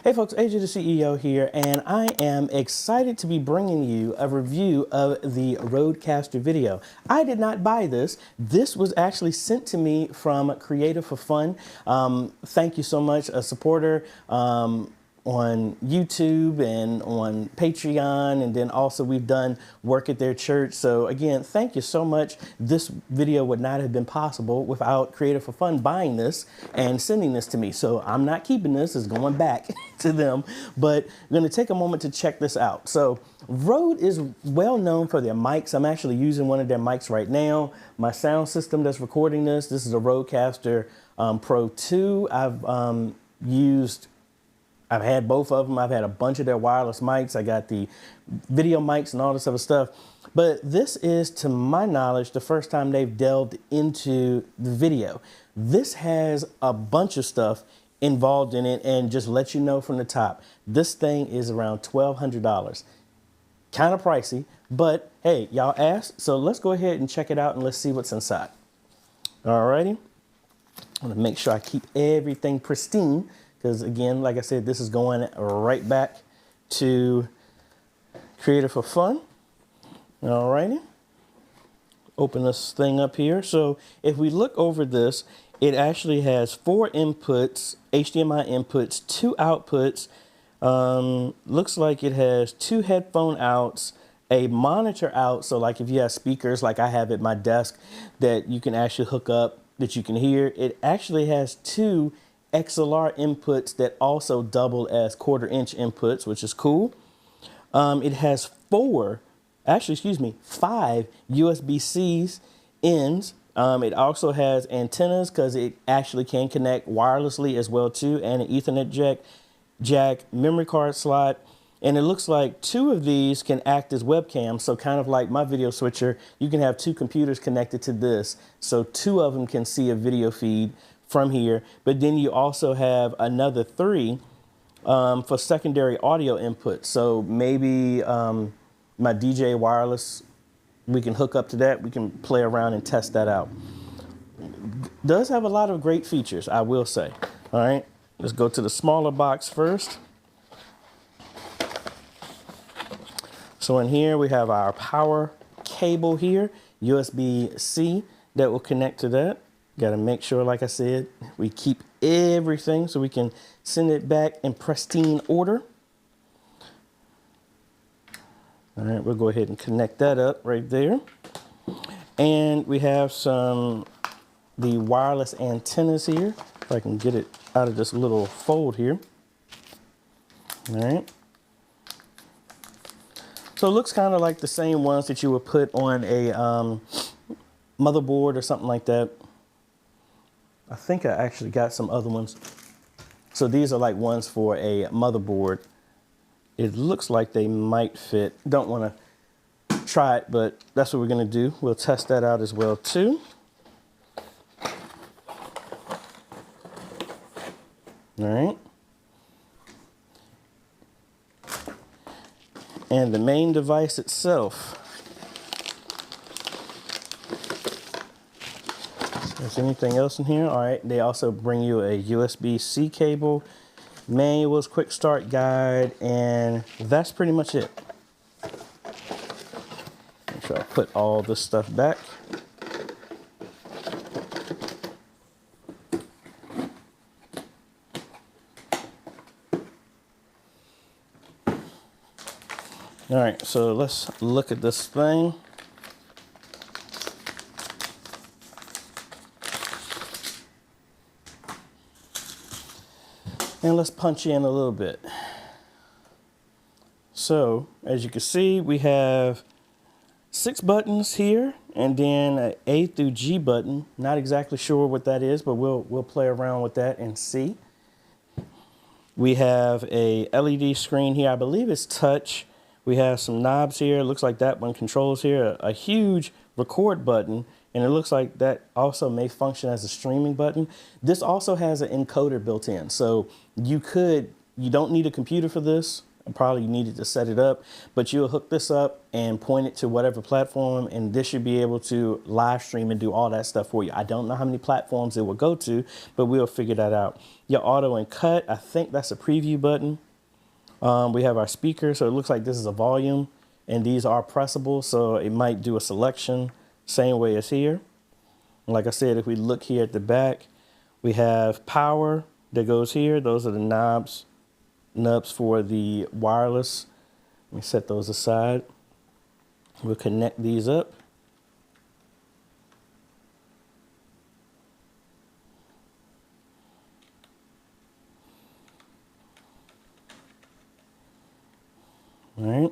Hey folks, AJ the CEO here, and I am excited to be bringing you a review of the RodecasterVideo. I did not buy this. This was actually sent to me from Creative for Fun. Thank you so much, a supporter on YouTube and on Patreon, and then also we've done work at their church. So again, thank you so much. This video would not have been possible without Creative for Fun buying this and sending this to me. So I'm not keeping this, it's going back to them, but I'm gonna take a moment to check this out. So Rode is well known for their mics. I'm actually using one of their mics right now. My sound system that's recording this is a Rodecaster Pro 2. I've had both of them. I've had a bunch of their wireless mics. I got the video mics and all this other stuff. But this is, to my knowledge, the first time they've delved into the video. This has a bunch of stuff involved in it, and just let you know from the top, this thing is around $1,200. Kind of pricey, but hey, y'all asked, so let's go ahead and check it out and let's see what's inside. Alrighty. I want to make sure I keep everything pristine, because again, like I said, this is going right back to Creative for Fun. Alrighty. Open this thing up here. So if we look over this, it actually has 4 inputs, HDMI inputs, 2 outputs. Looks like it has 2 headphone outs, a monitor out. So like if you have speakers like I have at my desk that you can actually hook up, that you can hear. It actually has 2 XLR inputs that also double as 1/4-inch inputs, which is cool. It has 5 USB-C's ends. It also has antennas because it actually can connect wirelessly as well too, and an Ethernet jack, memory card slot. And it looks like 2 of these can act as webcams. So kind of like my video switcher, you can have 2 computers connected to this. So 2 of them can see a video feed from here. But then you also have another 3 for secondary audio input. So maybe my DJ wireless, we can hook up to that. We can play around and test that out. Does have a lot of great features, I will say. All right, let's go to the smaller box first. So in here we have our power cable here, USB-C that will connect to that. Got to make sure, like I said, we keep everything so we can send it back in pristine order. All right, we'll go ahead and connect that up right there. And we have the wireless antennas here. If I can get it out of this little fold here. All right. So it looks kind of like the same ones that you would put on a motherboard or something like that. I think I actually got some other ones. So these are like ones for a motherboard. It looks like they might fit. Don't want to try it, but that's what we're going to do. We'll test that out as well too. All right. And the main device itself. Is there anything else in here? All right, they also bring you a USB-C cable, manuals, quick start guide, and that's pretty much it. Make sure I put all this stuff back. All right, so let's look at this thing. And let's punch in a little bit. So as you can see, we have 6 buttons here, and then an A through G button. Not exactly sure what that is, but we'll play around with that and see. We have a LED screen here. I believe it's touch. We have some knobs here. It looks like that one controls here. A huge record button, and it looks like that also may function as a streaming button. This also has an encoder built in, so you don't need a computer for this. probably needed to set it up, but you'll hook this up and point it to whatever platform, and this should be able to live stream and do all that stuff for you. I don't know how many platforms it will go to, but we'll figure that out. Your auto and cut, I think that's a preview button. We have our speaker, so it looks like this is a volume, and these are pressable, so it might do a selection same way as here. Like I said, if we look here at the back, we have power that goes here. Those are the nubs for the wireless. Let me set those aside. We'll connect these up. All right.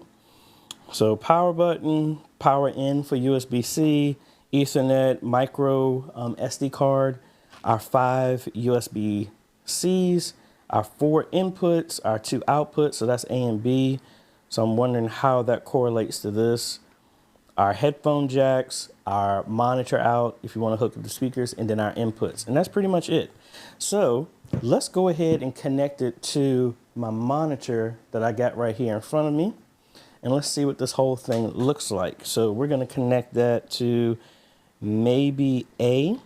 So power button, power in for USB-C, Ethernet, micro SD card, our 5 USB-Cs, our 4 inputs, our 2 outputs, so that's A and B. So I'm wondering how that correlates to this. Our headphone jacks, our monitor out, if you want to hook up the speakers, and then our inputs. And that's pretty much it. So let's go ahead and connect it to my monitor that I got right here in front of me. And let's see what this whole thing looks like. So we're going to connect that to maybe A.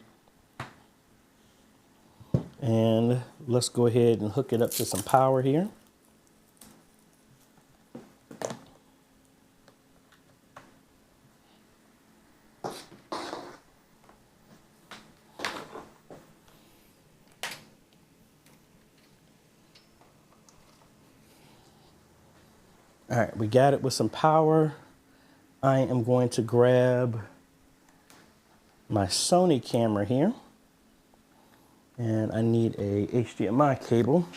And let's go ahead and hook it up to some power here. All right, we got it with some power. I am going to grab my Sony camera here, and I need a HDMI cable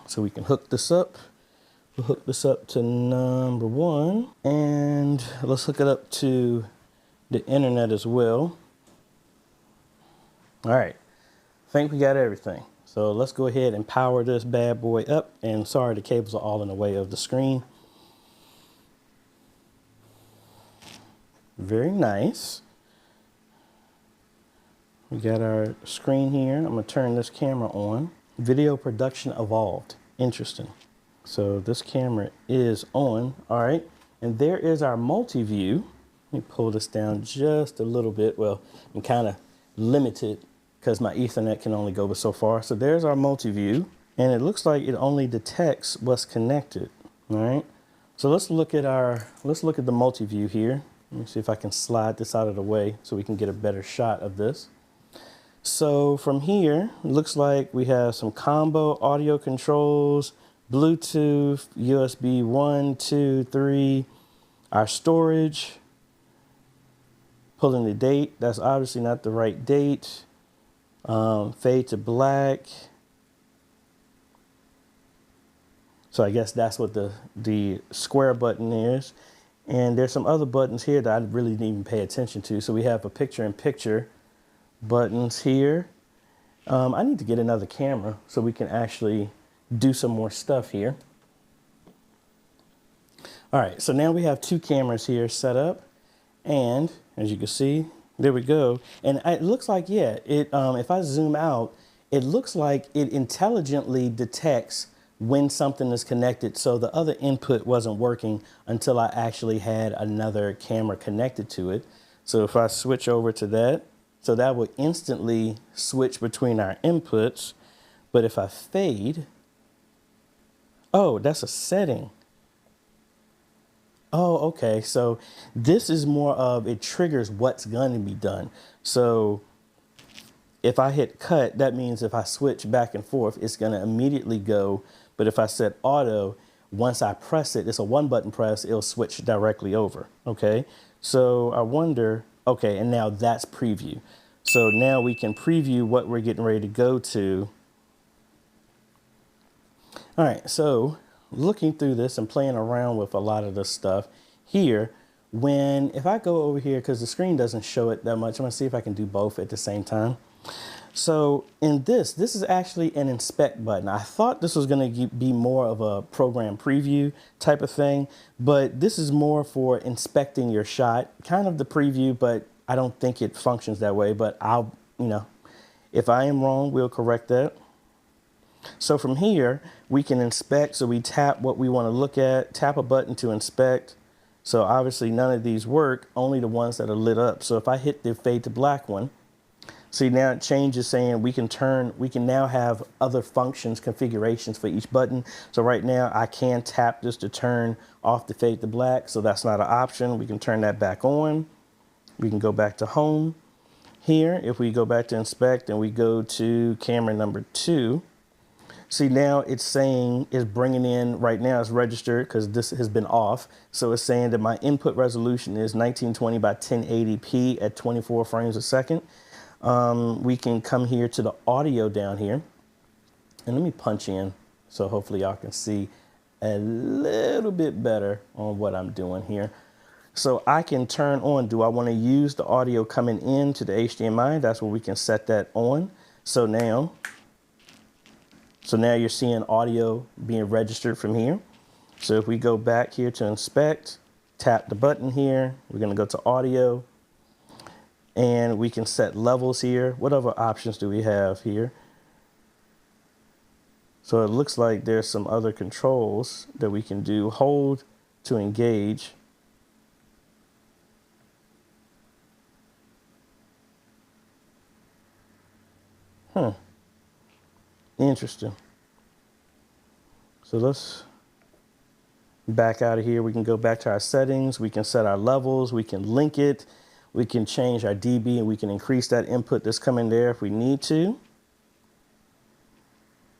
so we can hook this up. We'll hook this up to number 1, and let's hook it up to the internet as well. All right, I think we got everything. So let's go ahead and power this bad boy up. And sorry, the cables are all in the way of the screen. Very nice. We got our screen here. I'm gonna turn this camera on. Video production evolved. Interesting. So this camera is on. All right. And there is our multi-view. Let me pull this down just a little bit. Well, I'm kind of limited because my Ethernet can only go but so far. So there's our multi-view, and it looks like it only detects what's connected. All right. So let's look at the multi-view here. Let me see if I can slide this out of the way so we can get a better shot of this. So from here, it looks like we have some combo audio controls, Bluetooth, USB 1, 2, 3, our storage, pulling the date. That's obviously not the right date. Fade to black. So I guess that's what the square button is. And there's some other buttons here that I really didn't even pay attention to. So we have a picture-in-picture buttons here. I need to get another camera so we can actually do some more stuff here. All right, so now we have 2 cameras here set up. And as you can see, there we go. And it looks like, yeah, if I zoom out, it looks like it intelligently detects when something is connected. So the other input wasn't working until I actually had another camera connected to it. So if I switch over to that, so that will instantly switch between our inputs. But if I fade, oh, that's a setting. Oh, okay. So this is more of, it triggers what's going to be done. So if I hit cut, that means if I switch back and forth, it's going to immediately go. But if I set auto, once I press it, it's a 1-button press, it'll switch directly over. Okay. So I wonder, okay, and now that's preview. So now we can preview what we're getting ready to go to. All right. So looking through this and playing around with a lot of this stuff here, if I go over here, because the screen doesn't show it that much, I'm gonna see if I can do both at the same time. So in this is actually an inspect button. I thought this was gonna be more of a program preview type of thing, but this is more for inspecting your shot, kind of the preview, but I don't think it functions that way, but if I am wrong, we'll correct that. So from here, We can inspect, so we tap what we want to look at, tap a button to inspect. So obviously none of these work, only the ones that are lit up. So if I hit the fade to black one, see now it changes, saying we can now have other functions, configurations for each button. So right now I can tap this to turn off the fade to black. So that's not an option. We can turn that back on. We can go back to home. Here, if we go back to inspect and we go to camera number 2, see now it's saying, it's bringing in, right now it's registered because this has been off. So it's saying that my input resolution is 1920 by 1080p at 24 frames a second. We can come here to the audio down here, and let me punch in so hopefully y'all can see a little bit better on what I'm doing here. So I can turn on, do I want to use the audio coming into the HDMI? That's where we can set that on. So now you're seeing audio being registered from here. So if we go back here to inspect, tap the button here, we're going to go to audio, and we can set levels here. What other options do we have here? So it looks like there's some other controls that we can do. Hold to engage. Interesting. So let's back out of here. We can go back to our settings. We can set our levels. We can link it. We can change our dB, and we can increase that input that's coming there if we need to.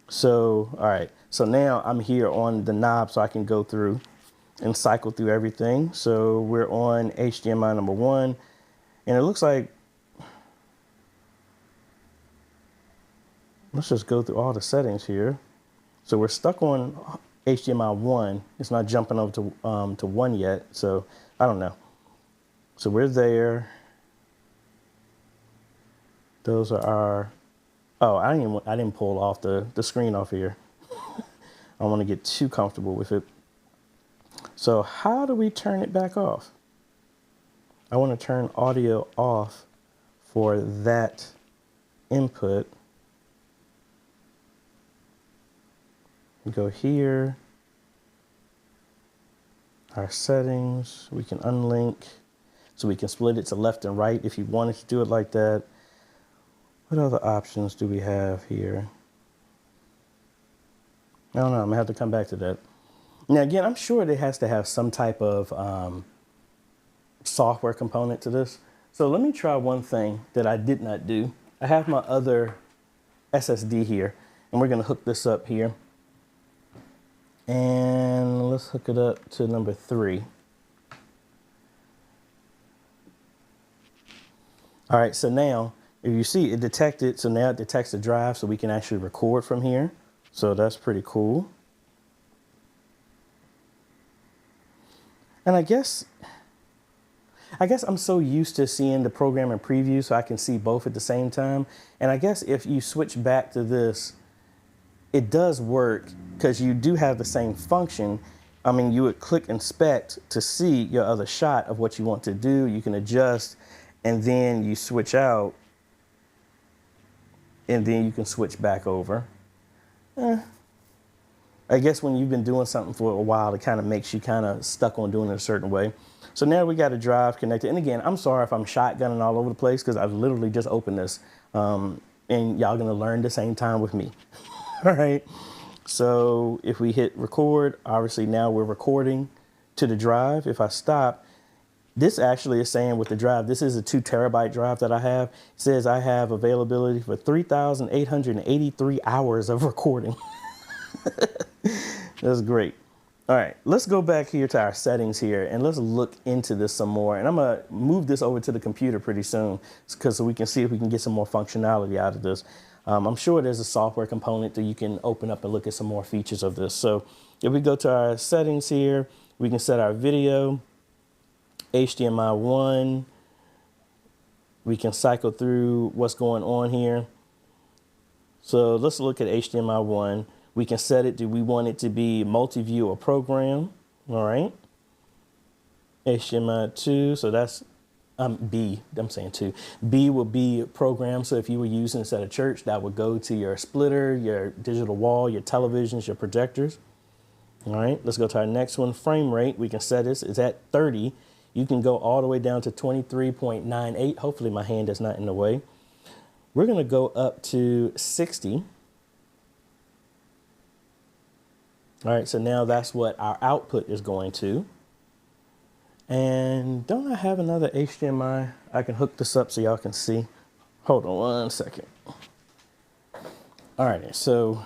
So, all right. So now I'm here on the knob, so I can go through and cycle through everything. So we're on HDMI number 1, and it looks like, let's just go through all the settings here. So we're stuck on HDMI 1. It's not jumping over to 1 yet, so I don't know. So we're there. Those are our, oh, I didn't pull off the screen off here. I don't want to get too comfortable with it. So how do we turn it back off? I want to turn audio off for that input. Go here, our settings, we can unlink, so we can split it to left and right if you wanted to do it like that. What other options do we have here? I don't know, I'm gonna have to come back to that. Now again, I'm sure it has to have some type of software component to this. So let me try one thing that I did not do. I have my other SSD here, and we're gonna hook this up here. And let's hook it up to number 3. All right, so now if you see it detected, so now it detects the drive, so we can actually record from here. So that's pretty cool. And I guess I'm so used to seeing the program in preview, so I can see both at the same time. And I guess if you switch back to this, it does work because you do have the same function. I mean, you would click inspect to see your other shot of what you want to do. You can adjust, and then you switch out, and then you can switch back over. I guess when you've been doing something for a while, it kind of makes you kind of stuck on doing it a certain way. So now we got a drive connected. And again, I'm sorry if I'm shotgunning all over the place because I've literally just opened this. And y'all gonna learn the same time with me. All right, so if we hit record, obviously now we're recording to the drive. If I stop, this actually is saying with the drive, this is a 2 terabyte drive that I have. It says I have availability for 3,883 hours of recording. That's great. All right, let's go back here to our settings here, and let's look into this some more. And I'm gonna move this over to the computer pretty soon so we can see if we can get some more functionality out of this. I'm sure there's a software component that you can open up and look at some more features of this. So if we go to our settings here, we can set our video, HDMI 1. We can cycle through what's going on here. So let's look at HDMI 1. We can set it, do we want it to be multi-view or program? All right. HDMI 2, so that's B, I'm saying two. B will be program. So if you were using this at a church, that would go to your splitter, your digital wall, your televisions, your projectors. All right, let's go to our next one. Frame rate, we can set this, it's at 30. You can go all the way down to 23.98. Hopefully my hand is not in the way. We're gonna go up to 60. All right, so now that's what our output is going to. And don't I have another HDMI? I can hook this up so y'all can see. Hold on one second. All right, so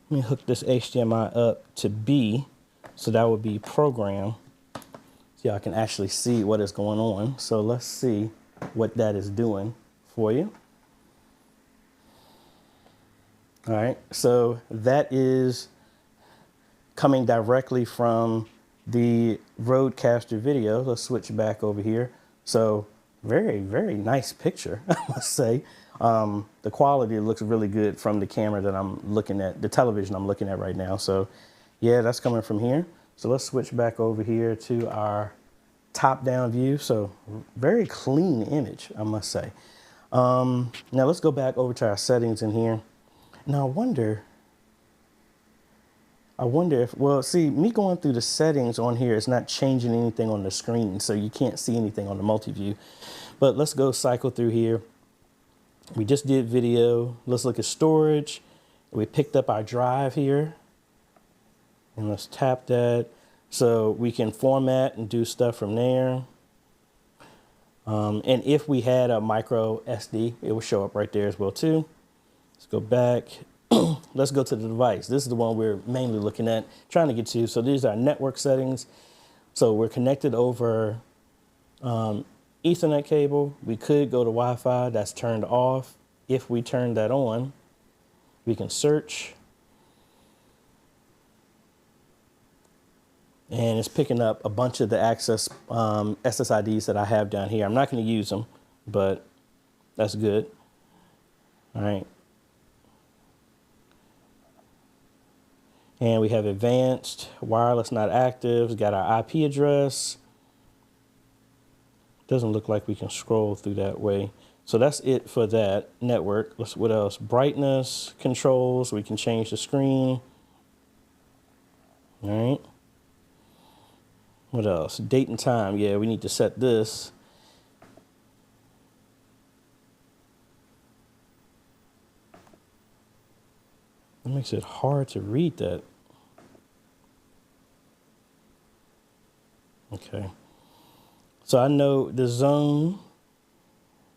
let me hook this HDMI up to B. So that would be program. So y'all can actually see what is going on. So let's see what that is doing for you. All right, so that is coming directly from the RodecasterVideo. Let's switch back over here. So very, very nice picture, I must say. The quality looks really good from the camera that I'm looking at, the television I'm looking at right now. So yeah, that's coming from here. So let's switch back over here to our top-down view. So very clean image, I must say. Now let's go back over to our settings in here. Now I wonder if, well, see, me going through the settings on here is not changing anything on the screen, so you can't see anything on the multi-view. But let's go cycle through here. We just did video. Let's look at storage. We picked up our drive here. And let's tap that. So we can format and do stuff from there. And if we had a micro SD, it will show up right there as well too. Let's go back. Let's go to the device. This is the one we're mainly looking at, trying to get to. So these are network settings. So we're connected over Ethernet cable. We could go to Wi-Fi. That's turned off. If we turn that on, we can search. And it's picking up a bunch of the access SSIDs that I have down here. I'm not going to use them, but that's good. All right. And we have advanced, wireless not active, got our IP address. Doesn't look like we can scroll through that way. So that's it for that network. What else? Brightness controls, we can change the screen. All right. What else? Date and time, yeah, we need to set this. It makes it hard to read that. Okay. So I know the zone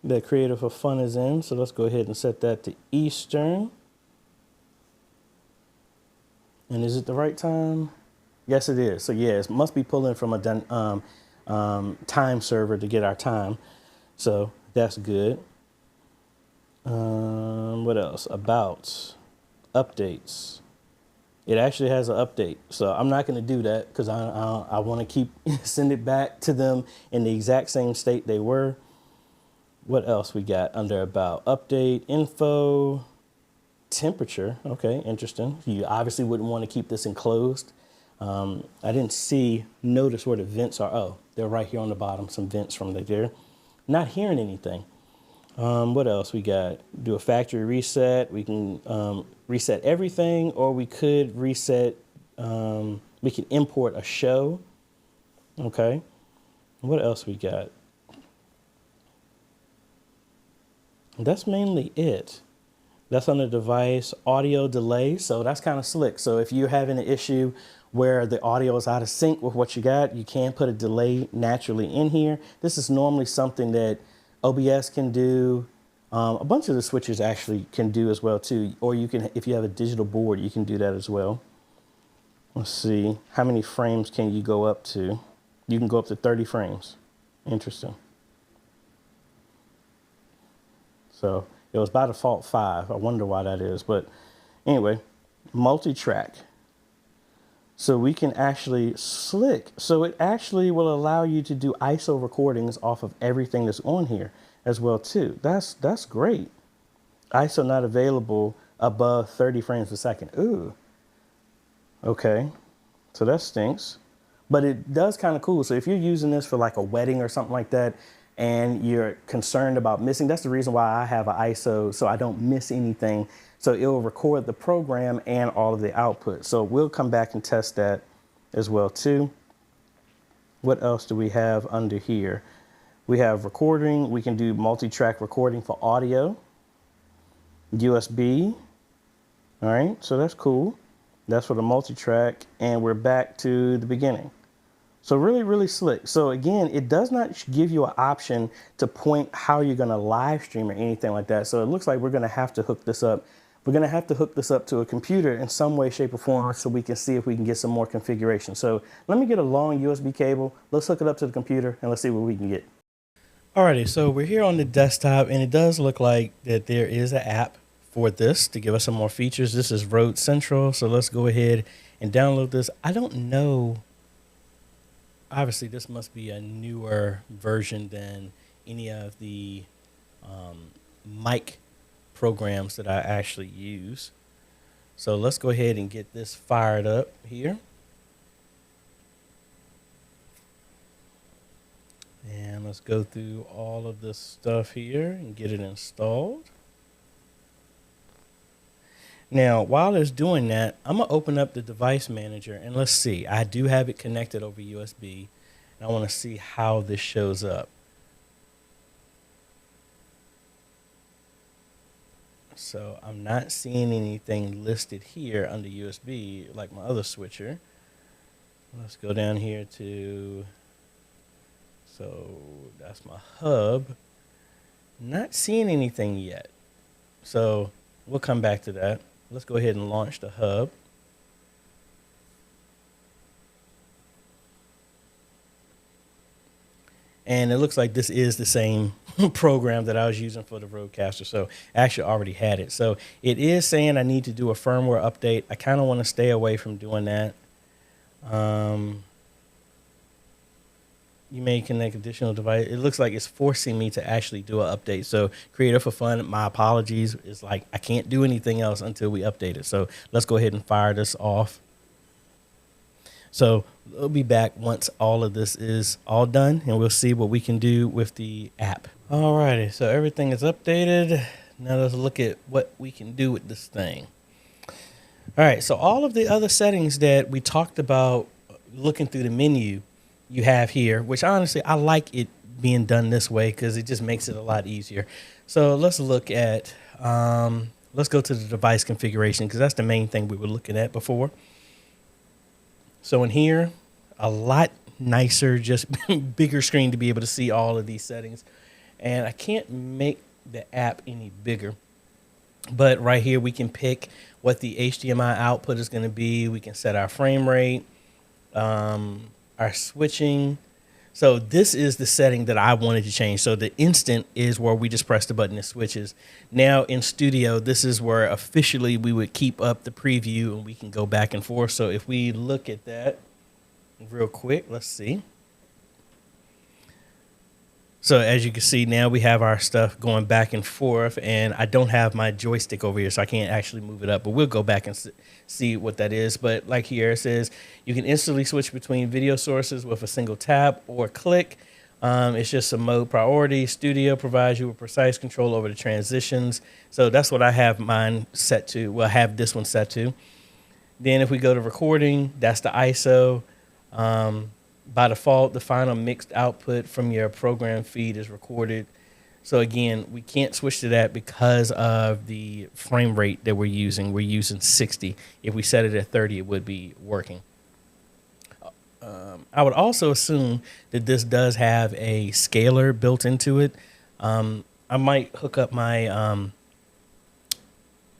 that Creative for Fun is in. So let's go ahead and set that to Eastern. And is it the right time? Yes, it is. So yeah, it must be pulling from a time server to get our time. So that's good. What else? About updates. It actually has an update. So I'm not going to do that because I want to keep send it back to them in the exact same state they were. What else we got under about? Update, info, temperature. Okay, interesting. You obviously wouldn't want to keep this enclosed. I didn't notice where the vents are. Oh, they're right here on the bottom, some vents from there. Not hearing anything. What else we got? Do a factory reset. We can reset everything, or we could reset, we can import a show. Okay. What else we got? That's mainly it. That's on the device. Audio delay. So that's kind of slick. So if you're having an issue where the audio is out of sync with what you got, you can put a delay naturally in here. This is normally something that OBS can do. A bunch of the switches actually can do as well too. Or you can, if you have a digital board, you can do that as well. Let's see, how many frames can you go up to? You can go up to 30 frames. Interesting. So it was by default 5. I wonder why that is, but anyway, multi-track. So we can actually slick. So it actually will allow you to do ISO recordings off of everything that's on here as well too. That's great. ISO not available above 30 frames per second. Ooh. Okay. So that stinks. But it does kind of cool. So if you're using this for like a wedding or something like that, and you're concerned about missing, that's the reason why I have an ISO, so I don't miss anything. So it will record the program and all of the output. So we'll come back and test that as well too. What else do we have under here? We have recording. We can do multi-track recording for audio, USB. All right, so that's cool. That's for the multi-track, and we're back to the beginning. So really, really slick. So again, it does not give you an option to point how you're gonna live stream or anything like that. So it looks like we're gonna have to hook this up. We're gonna have to hook this up to a computer in some way, shape, or form so we can see if we can get some more configuration. So let me get a long USB cable. Let's hook it up to the computer and let's see what we can get. Alrighty, so we're here on the desktop, and it does look like that there is an app for this to give us some more features. This is Rode Central, so let's go ahead and download this. I don't know. Obviously, this must be a newer version than any of the mic programs that I actually use. So let's go ahead and get this fired up here. And let's go through all of this stuff here and get it installed. Now, while it's doing that, I'm going to open up the device manager and let's see. I do have it connected over USB, and I want to see how this shows up. So I'm not seeing anything listed here under USB like my other switcher. Let's go down here to, so that's my hub. Not seeing anything yet. So we'll come back to that. Let's go ahead and launch the hub. And it looks like this is the same program that I was using for the Rodecaster. So I actually already had it. So it is saying I need to do a firmware update. I kind of want to stay away from doing that. You may connect additional device. It looks like it's forcing me to actually do an update. So Creator for Fun, my apologies. It's like I can't do anything else until we update it. So let's go ahead and fire this off. So we'll be back once all of this is all done, and we'll see what we can do with the app. Alrighty, so everything is updated. Now let's look at what we can do with this thing. All right, so all of the other settings that we talked about looking through the menu, you have here, which honestly, I like it being done this way because it just makes it a lot easier. So let's look at, let's go to the device configuration because that's the main thing we were looking at before. So in here, a lot nicer, just bigger screen to be able to see all of these settings. And I can't make the app any bigger, but right here we can pick what the HDMI output is going to be. We can set our frame rate, our switching. So this is the setting that I wanted to change. So the instant is where we just press the button and switches. Now in Studio, this is where officially we would keep up the preview and we can go back and forth. So if we look at that real quick, let's see. So as you can see, now we have our stuff going back and forth, and I don't have my joystick over here, so I can't actually move it up, but we'll go back and see what that is. But like here, it says you can instantly switch between video sources with a single tap or click. It's just a mode priority. Studio provides you with precise control over the transitions. So that's what I have mine set to. Well, I have this one set to. Then if we go to recording, that's the ISO. By default, the final mixed output from your program feed is recorded. So again, we can't switch to that because of the frame rate that we're using. We're using 60. If we set it at 30, it would be working. I would also assume that this does have a scaler built into it. I might hook up my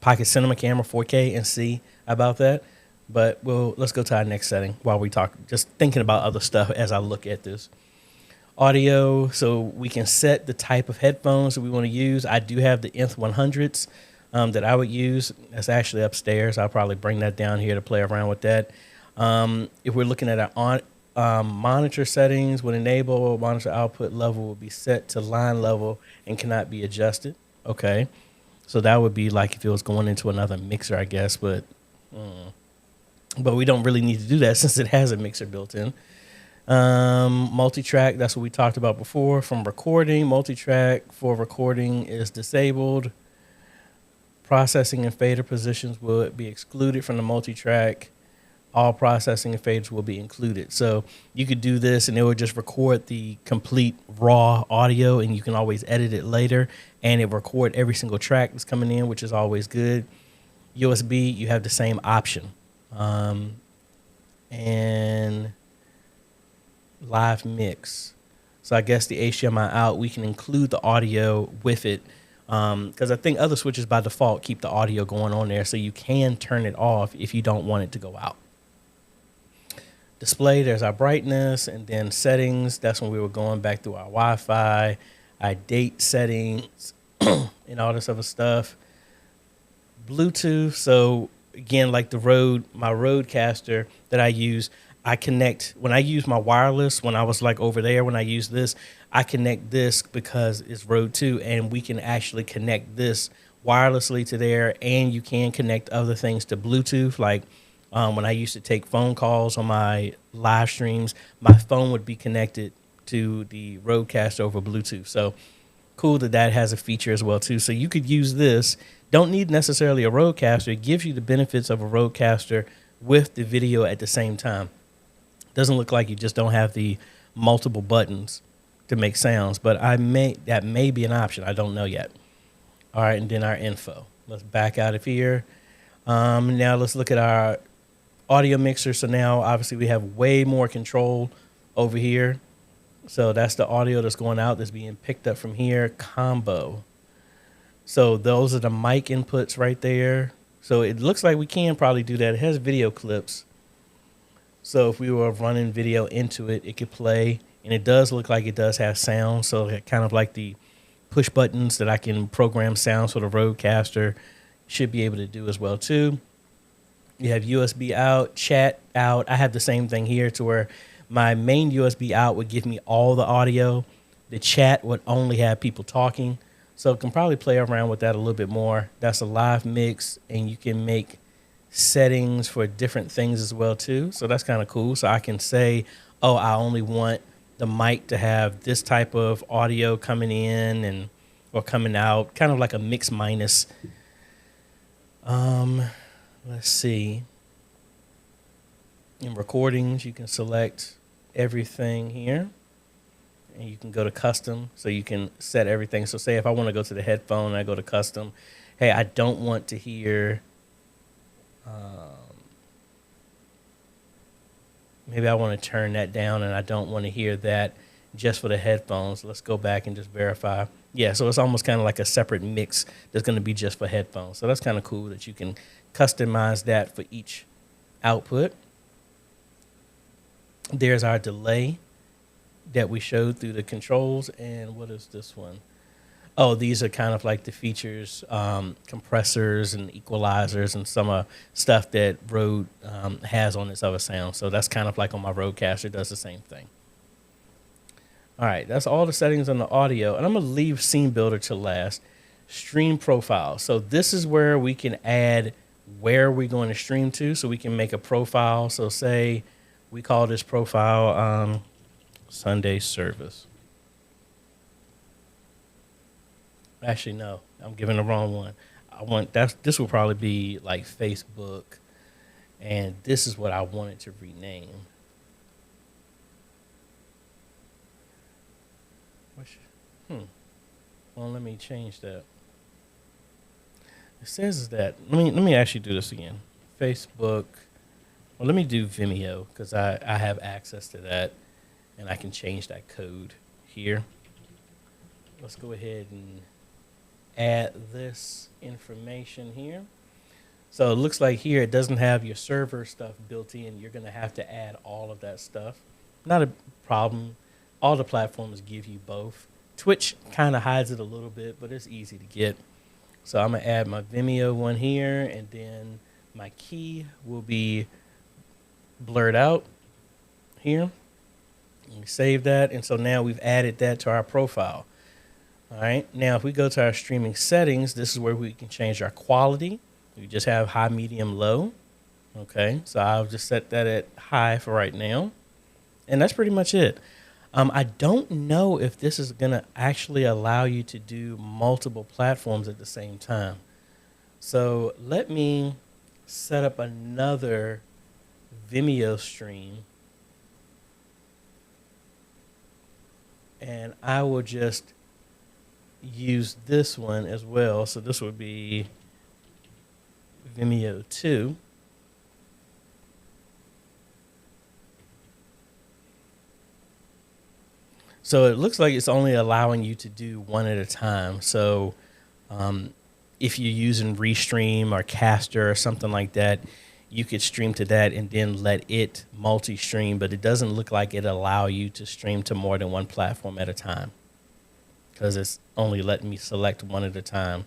Pocket Cinema camera 4K and see about that. But let's go to our next setting while we talk, just thinking about other stuff as I look at this. Audio, so we can set the type of headphones that we want to use. I do have the Nth 100s that I would use. That's actually upstairs. I'll probably bring that down here to play around with that. If we're looking at our monitor settings, would enable monitor output level will be set to line level and cannot be adjusted. Okay, so that would be like if it was going into another mixer, I guess, but we don't really need to do that since it has a mixer built in. Multi-track, that's what we talked about before. From recording, multi-track for recording is disabled. Processing and fader positions will be excluded from the multi-track. All processing and faders will be included. So you could do this and it will just record the complete raw audio, and you can always edit it later, and it record every single track that's coming in, which is always good. USB, you have the same option. And live mix. So I guess the HDMI out, we can include the audio with it. Because I think other switches by default keep the audio going on there, so you can turn it off if you don't want it to go out. Display, there's our brightness, and then settings. That's when we were going back through our Wi-Fi, our date settings, and all this other stuff. Bluetooth. So again, like the my Rodecaster that I use, I connect when I use my wireless. When I was like over there, when I use this, I connect this because it's Rode 2, and we can actually connect this wirelessly to there, and you can connect other things to Bluetooth, like. When I used to take phone calls on my live streams, my phone would be connected to the Rodecaster over Bluetooth. So cool that that has a feature as well too. So you could use this. Don't need necessarily a Rodecaster. It gives you the benefits of a Rodecaster with the video at the same time. Doesn't look like you just don't have the multiple buttons to make sounds, but that may be an option. I don't know yet. All right, and then our info. Let's back out of here. Now let's look at our audio mixer. So now obviously we have way more control over here. So that's the audio that's going out that's being picked up from here. Combo. So those are the mic inputs right there. So it looks like we can probably do that. It has video clips. So if we were running video into it, it could play, and it does look like it does have sound. So kind of like the push buttons that I can program sounds for the Rodecaster should be able to do as well too. You have USB out, chat out. I have the same thing here to where my main USB out would give me all the audio. The chat would only have people talking. So it can probably play around with that a little bit more. That's a live mix, and you can make settings for different things as well too. So that's kind of cool. So I can say, oh, I only want the mic to have this type of audio coming in or coming out, kind of like a mix minus. Let's see. In recordings, you can select everything here, and you can go to custom, so you can set everything. So say if I want to go to the headphone, I go to custom. Hey, I don't want to hear, maybe I want to turn that down, and I don't want to hear that just for the headphones. Let's go back and just verify. Yeah, so it's almost kind of like a separate mix that's going to be just for headphones. So that's kind of cool that you can customize that for each output. There's our delay that we showed through the controls. And what is this one? Oh, these are kind of like the features, compressors and equalizers and some stuff that Rode has on its other sound. So that's kind of like on my Rodecaster, does the same thing. All right, that's all the settings on the audio. And I'm going to leave Scene Builder to last. Stream profile. So this is where we can add where we're going to stream to. So we can make a profile. So say we call this profile Sunday service. Actually, no, I'm giving the wrong one. This will probably be like Facebook. And this is what I wanted to rename. Well, let me change that. It says that. Let me actually do this again. Facebook. Well, let me do Vimeo because I have access to that, and I can change that code here. Let's go ahead and add this information here. So it looks like here it doesn't have your server stuff built in. You're going to have to add all of that stuff. Not a problem. All the platforms give you both. Twitch kind of hides it a little bit, but it's easy to get. So I'm going to add my Vimeo one here, and then my key will be blurred out here. And save that. And so now we've added that to our profile. All right. Now, if we go to our streaming settings, this is where we can change our quality. We just have high, medium, low. Okay. So I'll just set that at high for right now. And that's pretty much it. I don't know if this is going to actually allow you to do multiple platforms at the same time. So let me set up another Vimeo stream. And I will just use this one as well. So this would be Vimeo 2. So it looks like it's only allowing you to do one at a time. So if you're using Restream or Caster or something like that, you could stream to that and then let it multi-stream, but it doesn't look like it allow you to stream to more than one platform at a time because it's only letting me select one at a time.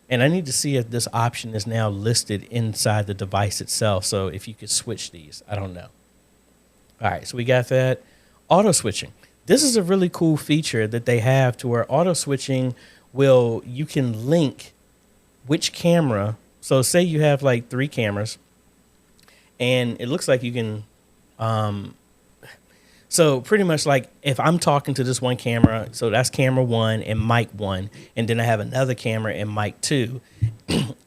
And I need to see if this option is now listed inside the device itself. So if you could switch these, I don't know. All right, so we got that. Auto switching. This is a really cool feature that they have to where auto switching you can link which camera. So say you have like 3 cameras and it looks like you can, so pretty much like if I'm talking to this one camera, so that's camera 1 and mic 1, and then I have another camera and mic 2,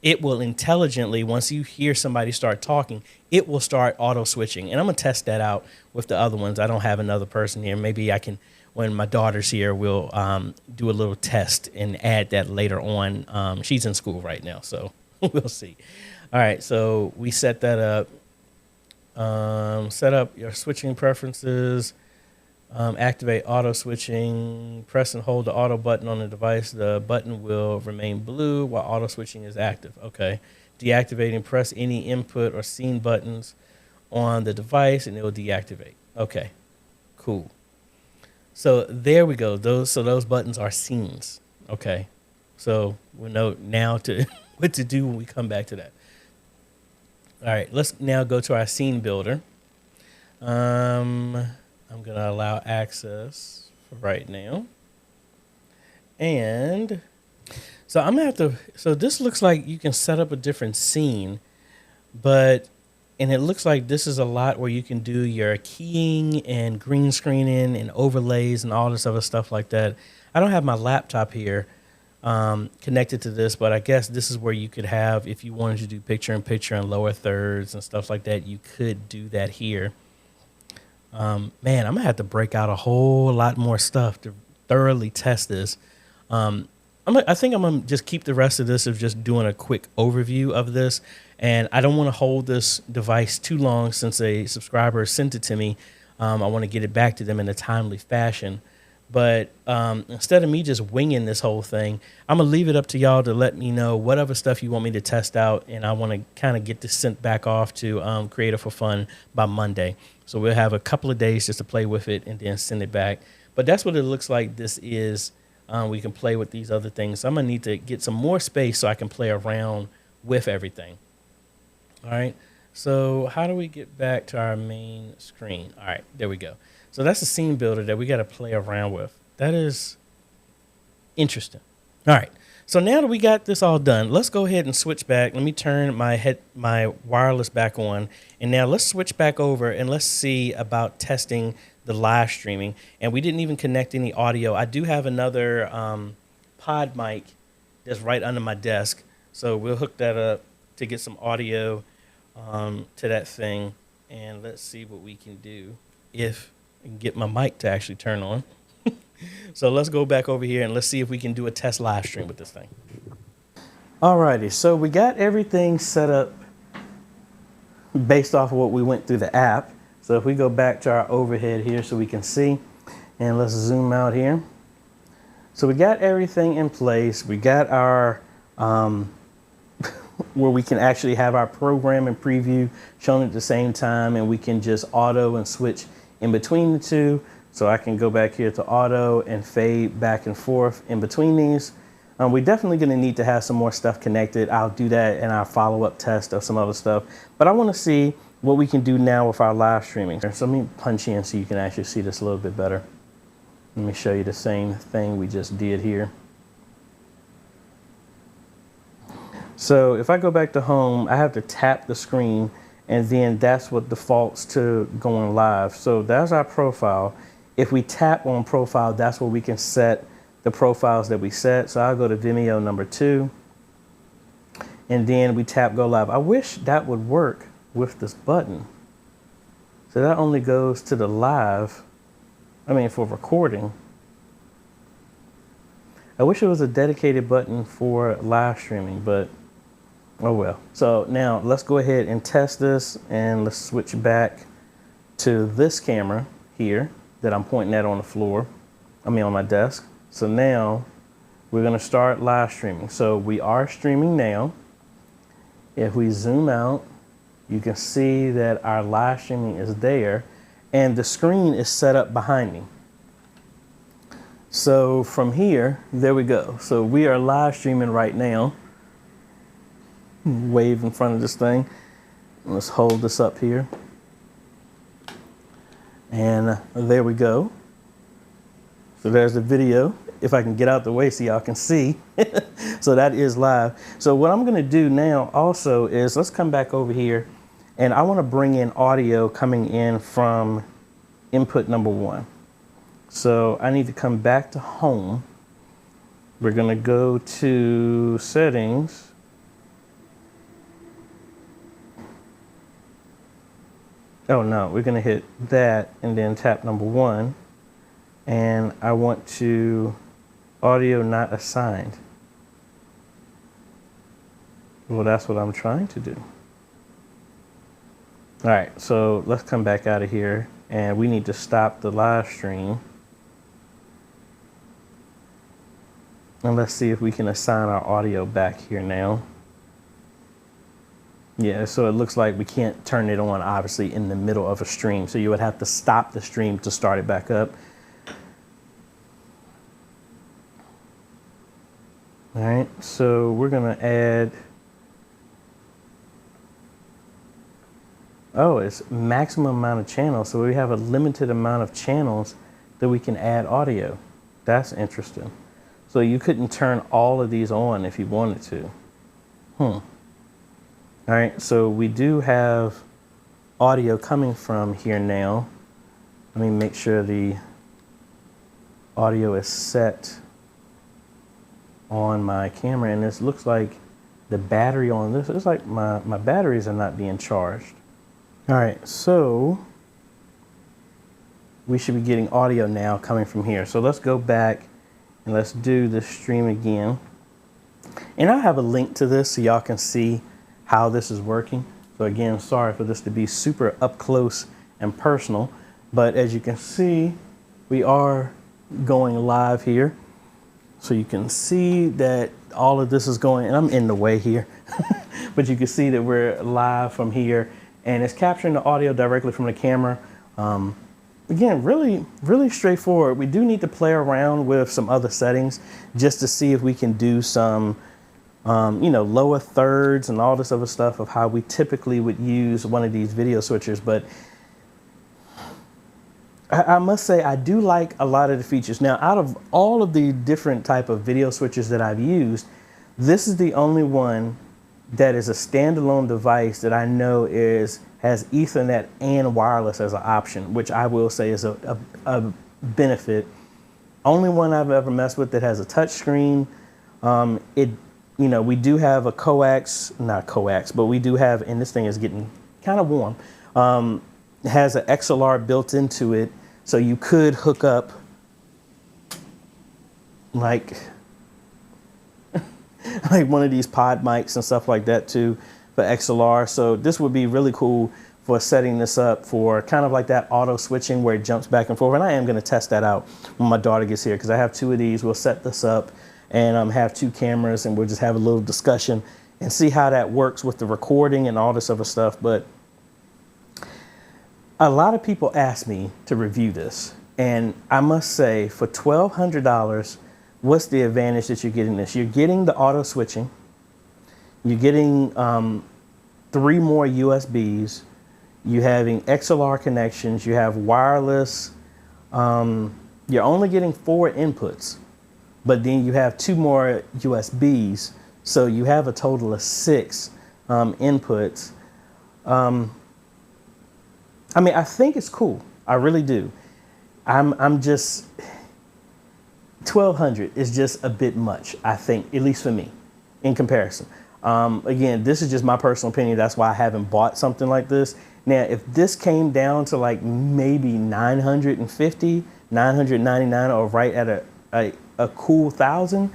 it will intelligently, once you hear somebody start talking, it will start auto switching. And I'm gonna test that out with the other ones. I don't have another person here. Maybe I can, when my daughter's here, we'll do a little test and add that later on. She's in school right now, so we'll see. All right, so we set that up. Set up your switching preferences, activate auto switching, press and hold the auto button on the device. The button will remain blue while auto switching is active. Okay. Deactivating, press any input or scene buttons on the device and it will deactivate. Okay, cool. So there we go. Those buttons are scenes. Okay. So we'll know now what to do when we come back to that. All right, let's now go to our scene builder. I'm going to allow access for right now. And so I'm going to have to, so this looks like you can set up a different scene, and it looks like this is a lot where you can do your keying and green screening and overlays and all this other stuff like that. I don't have my laptop here connected to this, but I guess this is where you could have, if you wanted to do picture-in-picture and lower thirds and stuff like that, you could do that here. Man, I'm gonna have to break out a whole lot more stuff to thoroughly test this. I think I'm gonna just keep the rest of this of just doing a quick overview of this, and I don't want to hold this device too long since a subscriber sent it to me. I want to get it back to them in a timely fashion. But instead of me just winging this whole thing, I'm going to leave it up to y'all to let me know whatever stuff you want me to test out. And I want to kind of get this sent back off to Creator for Fun by Monday. So we'll have a couple of days just to play with it and then send it back. But that's what it looks like this is. We can play with these other things. So I'm going to need to get some more space so I can play around with everything. All right. So how do we get back to our main screen? All right, there we go. So that's the scene builder that we got to play around with. That is interesting. All right. So now that we got this all done, let's go ahead and switch back. Let me turn my wireless back on. And now let's switch back over and let's see about testing the live streaming. And we didn't even connect any audio. I do have another pod mic that's right under my desk. So we'll hook that up to get some audio to that thing. And let's see what we can do if I can get my mic to actually turn on. So let's go back over here and let's see if we can do a test live stream with this thing. Alrighty, so we got everything set up based off of what we went through the app. So if we go back to our overhead here so we can see, and let's zoom out here. So we got everything in place. We got our, where we can actually have our program and preview shown at the same time, and we can just auto and switch in between the two. So I can go back here to auto and fade back and forth in between these. We're definitely going to need to have some more stuff connected. I'll do that in our follow-up test of some other stuff. But I want to see what we can do now with our live streaming. So let me punch in so you can actually see this a little bit better. Let me show you the same thing we just did here. So if I go back to home, I have to tap the screen and then that's what defaults to going live. So that's our profile. If we tap on profile, that's where we can set the profiles that we set. So I'll go to Vimeo number 2, and then we tap go live. I wish that would work with this button. So that only goes to the live, for recording. I wish it was a dedicated button for live streaming, but oh well. So now let's go ahead and test this, and let's switch back to this camera here that I'm pointing at on the floor, on my desk. So now we're gonna start live streaming. So we are streaming now. If we zoom out, you can see that our live streaming is there, and the screen is set up behind me. So from here, there we go. So we are live streaming right now. Wave in front of this thing. Let's hold this up here. And there we go. So there's the video. If I can get out the way so y'all can see. So that is live. So what I'm gonna do now also is, let's come back over here, and I wanna bring in audio coming in from input number 1. So I need to come back to home. We're gonna go to settings. Oh no, we're gonna hit that and then tap number 1. And I want to audio not assigned. Well, that's what I'm trying to do. All right, so let's come back out of here, and we need to stop the live stream. And let's see if we can assign our audio back here now. Yeah, so it looks like we can't turn it on, obviously, in the middle of a stream. So you would have to stop the stream to start it back up. All right, so we're gonna add, it's maximum amount of channels. So we have a limited amount of channels that we can add audio. That's interesting. So you couldn't turn all of these on if you wanted to. All right, so we do have audio coming from here now. Let me make sure the audio is set on my camera, and this looks like the battery on this, it's like my batteries are not being charged. All right, so we should be getting audio now coming from here. So let's go back and let's do the stream again. And I have a link to this so y'all can see how this is working. So again, sorry for this to be super up close and personal, but as you can see, we are going live here. So you can see that all of this is going, and I'm in the way here, but you can see that we're live from here, and it's capturing the audio directly from the camera. Again, really straightforward. We do need to play around with some other settings just to see if we can do some, lower thirds and all this other stuff of how we typically would use one of these video switchers. But I must say, I do like a lot of the features. Now, out of all of the different type of video switchers that I've used, this is the only one that is a standalone device that I know has Ethernet and wireless as an option, which I will say is a benefit. Only one I've ever messed with that has a touch screen. We do have a not coax, but we do have, and this thing is getting kind of warm. It has an XLR built into it, so you could hook up like one of these pod mics and stuff like that too for XLR. So this would be really cool for setting this up for kind of like that auto switching where it jumps back and forth. And I am going to test that out when my daughter gets here, because I have 2 of these. We'll set this up and have 2 cameras, and we'll just have a little discussion and see how that works with the recording and all this other stuff. But a lot of people ask me to review this, and I must say, for $1,200, what's the advantage that you're getting this? You're getting the auto switching, you're getting 3 more USBs, you're having XLR connections, you have wireless, you're only getting 4 inputs, but then you have 2 more USBs, so you have a total of 6 inputs. I mean, I think it's cool. I really do. I'm just, 1200 is just a bit much, I think, at least for me, in comparison. Again, this is just my personal opinion. That's why I haven't bought something like this. Now, if this came down to like maybe 950, 999, or right at a cool 1,000,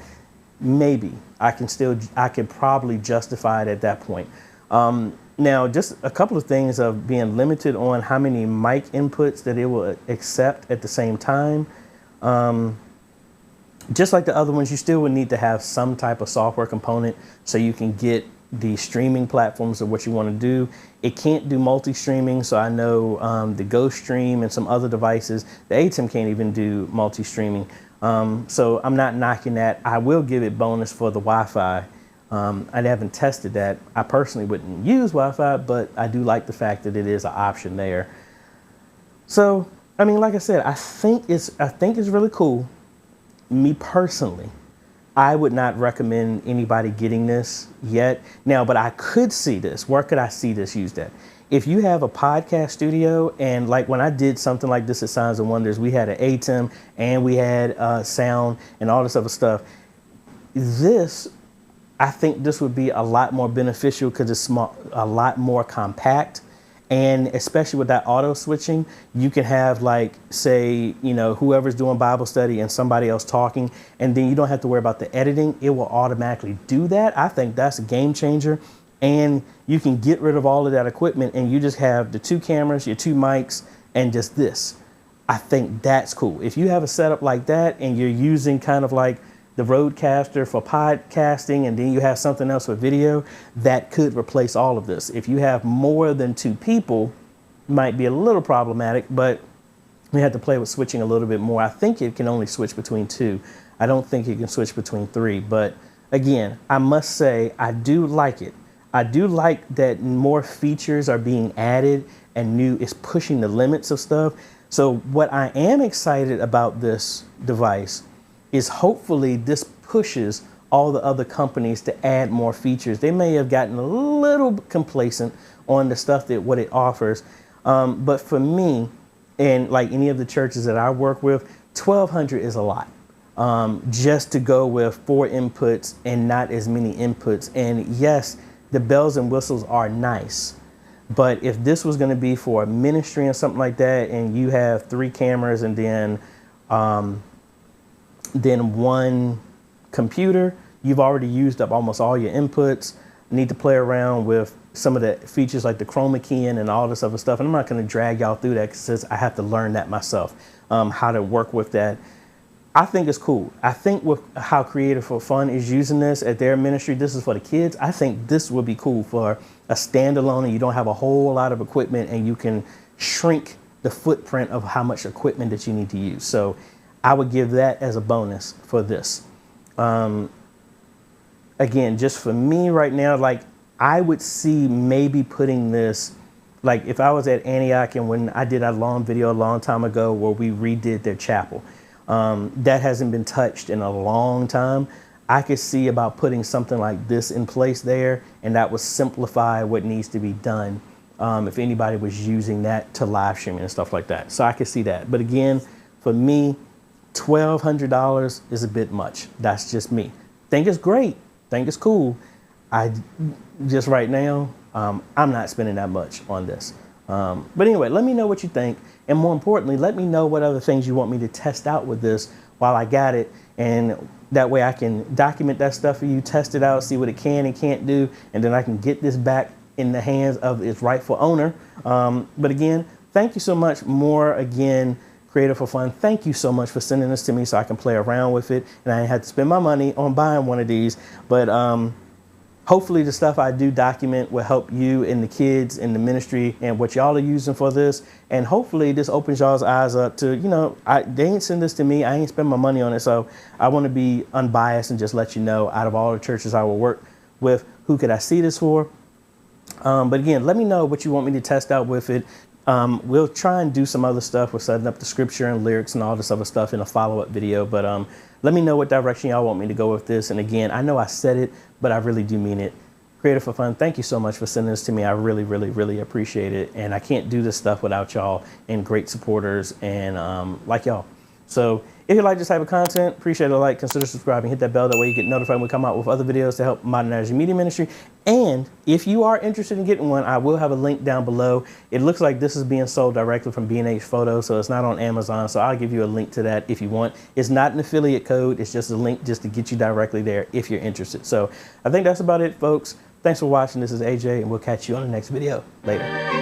maybe I could probably justify it at that point. Now, just a couple of things of being limited on how many mic inputs that it will accept at the same time. Just like the other ones, you still would need to have some type of software component so you can get the streaming platforms of what you want to do. It can't do multi-streaming, so I know the GoStream and some other devices, the ATEM can't even do multi-streaming. So I'm not knocking that. I will give it bonus for the Wi-Fi. I haven't tested that. I personally wouldn't use Wi-Fi, but I do like the fact that it is an option there. So, I mean, like I said, I think it's really cool. Me personally, I would not recommend anybody getting this yet. Now, but I could see this. Where could I see this used at? If you have a podcast studio, and like when I did something like this at Signs and Wonders, we had an ATEM and we had sound and all this other stuff. I think this would be a lot more beneficial because it's small, a lot more compact. And especially with that auto switching, you can have like, say, you know, whoever's doing Bible study and somebody else talking, and then you don't have to worry about the editing. It will automatically do that. I think that's a game changer. And you can get rid of all of that equipment and you just have the 2 cameras, your 2 mics, and just this. I think that's cool. If you have a setup like that and you're using kind of like the Rodecaster for podcasting, and then you have something else for video, that could replace all of this. If you have more than 2 people, might be a little problematic, but we have to play with switching a little bit more. I think it can only switch between 2. I don't think it can switch between 3, but again, I must say, I do like it. I do like that more features are being added and is pushing the limits of stuff. So what I am excited about this device is hopefully this pushes all the other companies to add more features. They may have gotten a little complacent on the stuff that what it offers. But for me, and like any of the churches that I work with, 1200 is a lot. Just to go with 4 inputs and not as many inputs. And yes, the bells and whistles are nice. But if this was gonna be for a ministry or something like that, and you have 3 cameras and then 1 computer, you've already used up almost all your inputs. You need to play around with some of the features like the chroma keying and all this other stuff. And I'm not going to drag y'all through that because I have to learn that myself, how to work with that. I think it's cool. I think with how Creative for Fun is using this at their ministry, this is for the kids. I think this would be cool for a standalone, and you don't have a whole lot of equipment and you can shrink the footprint of how much equipment that you need to use. So I would give that as a bonus for this. Again, just for me right now, like I would see maybe putting this, like if I was at Antioch and when I did a long video a long time ago where we redid their chapel, that hasn't been touched in a long time. I could see about putting something like this in place there, and that would simplify what needs to be done if anybody was using that to live streaming and stuff like that. So I could see that. But again, for me, $1,200 is a bit much. That's just me. Think it's great. Think it's cool. I just right now, I'm not spending that much on this. But anyway, let me know what you think. And more importantly, let me know what other things you want me to test out with this while I got it. And that way I can document that stuff for you, test it out, see what it can and can't do. And then I can get this back in the hands of its rightful owner. But again, thank you so much. More again, Creative for Fun, thank you so much for sending this to me so I can play around with it and I didn't have to spend my money on buying one of these. But hopefully the stuff I do document will help you and the kids in the ministry and what y'all are using for this. And hopefully this opens y'all's eyes up to, you know, they ain't send this to me. I ain't spend my money on it. So I want to be unbiased and just let you know, out of all the churches I will work with, who could I see this for? But again, let me know what you want me to test out with it. We'll try and do some other stuff. We're setting up the scripture and lyrics and all this other stuff in a follow-up video. But let me know what direction y'all want me to go with this. And again, I know I said it, but I really do mean it. Creative for Fun, thank you so much for sending this to me. I really, really, really appreciate it. And I can't do this stuff without y'all and great supporters and like y'all. So if you like this type of content, appreciate a like, consider subscribing, hit that bell. That way you get notified when we come out with other videos to help modernize your media ministry. And if you are interested in getting one, I will have a link down below. It looks like this is being sold directly from B&H Photo, so it's not on Amazon. So I'll give you a link to that if you want. It's not an affiliate code. It's just a link just to get you directly there if you're interested. So I think that's about it, folks. Thanks for watching. This is AJ, and we'll catch you on the next video. Later.